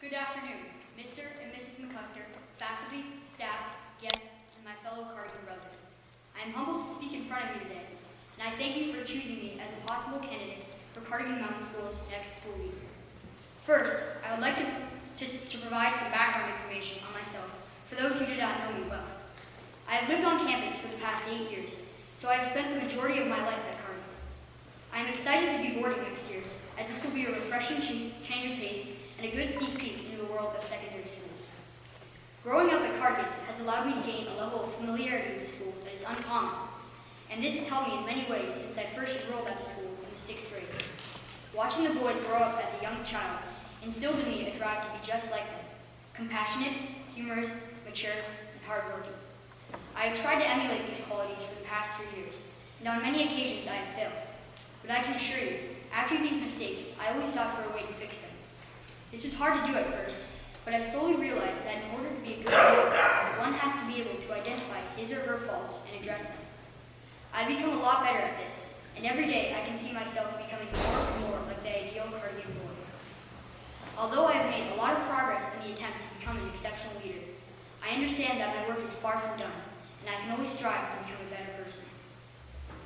Good afternoon, Mr. and Mrs. McCusker, faculty, staff, guests, and my fellow Cardigan brothers. I am humbled to speak in front of you today, and I thank you for choosing me as a possible candidate for Cardigan Mountain School's next school year. First, I would like to provide some background information on myself for those who do not know me well. I have lived on campus for the past 8 years, so I have spent the majority of my life at Cardigan. I am excited to be boarding next year, as this will be a refreshing change of pace and a good sneak peek into the world of secondary schools. Growing up at Cardigan has allowed me to gain a level of familiarity with the school that is uncommon, and this has helped me in many ways since I first enrolled at the school in the 6th grade. Watching the boys grow up as a young child instilled in me a drive to be just like them, compassionate, humorous, mature, and hardworking. I have tried to emulate these qualities for the past 3 years, and on many occasions I have failed. But I can assure you, after these mistakes, I always sought for a way to fix them. This was hard to do at first, but I slowly realized that in order to be a good leader, one has to be able to identify his or her faults and address them. I've become a lot better at this, and every day I can see myself becoming more and more like the ideal Cardigan boy. Although I have made a lot of progress in the attempt to become an exceptional leader, I understand that my work is far from done, and I can always strive to become a better person.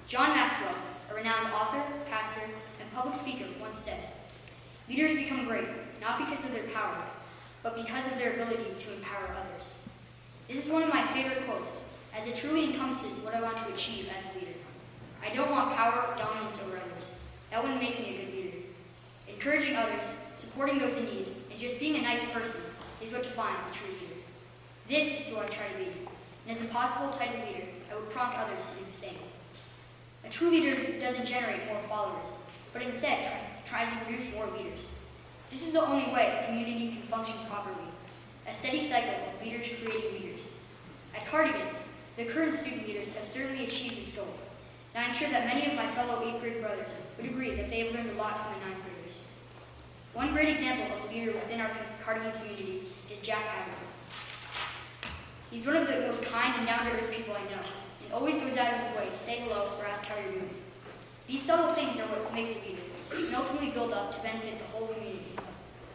John Maxwell, a renowned author, pastor, and public speaker, once said, "Leaders become great, not because of their power, but because of their ability to empower others." This is one of my favorite quotes, as it truly encompasses what I want to achieve as a leader. I don't want power or dominance over others. That wouldn't make me a good leader. Encouraging others, supporting those in need, and just being a nice person is what defines a true leader. This is who I try to be, and as a possible title leader, I would prompt others to do the same. A true leader doesn't generate more followers, but instead tries to produce more leaders. This is the only way a community can function properly, a steady cycle of leaders creating leaders. At Cardigan, the current student leaders have certainly achieved this goal, and I'm sure that many of my fellow 8th grade brothers would agree that they have learned a lot from the 9th graders. One great example of a leader within our Cardigan community is Jack Haverty. He's one of the most kind and down-to-earth people I know, and always goes out of his way to say hello or ask how you're doing. These subtle things are what makes a leader, and ultimately build up to benefit the whole community.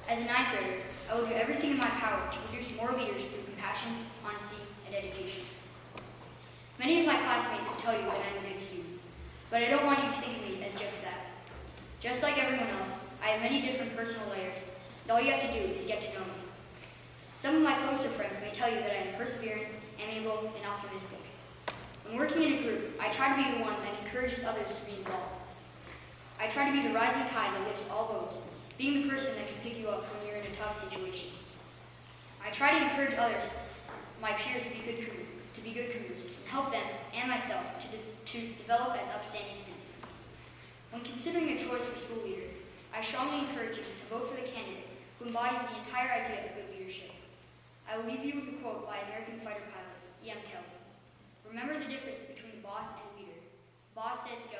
As a 9th grader, I will do everything in my power to produce more leaders through compassion, honesty, and dedication. Many of my classmates will tell you that I'm a good student, but I don't want you to think of me as just that. Just like everyone else, I have many different personal layers, and all you have to do is get to know me. Some of my closer friends may tell you that I am persevering, amiable, and optimistic. When working in a group, I try to be the one that encourages others to be involved. I try to be the rising tide that lifts all boats, being the person that can pick you up when you're in a tough situation. I try to encourage others, my peers, to be good cougars, and help them and myself to develop as upstanding citizens. When considering a choice for school leader, I strongly encourage you to vote for the candidate who embodies the entire idea of good leadership. I will leave you with a quote by American fighter pilot E.M. Kelly. "Remember the difference between a boss and a leader. Boss says go,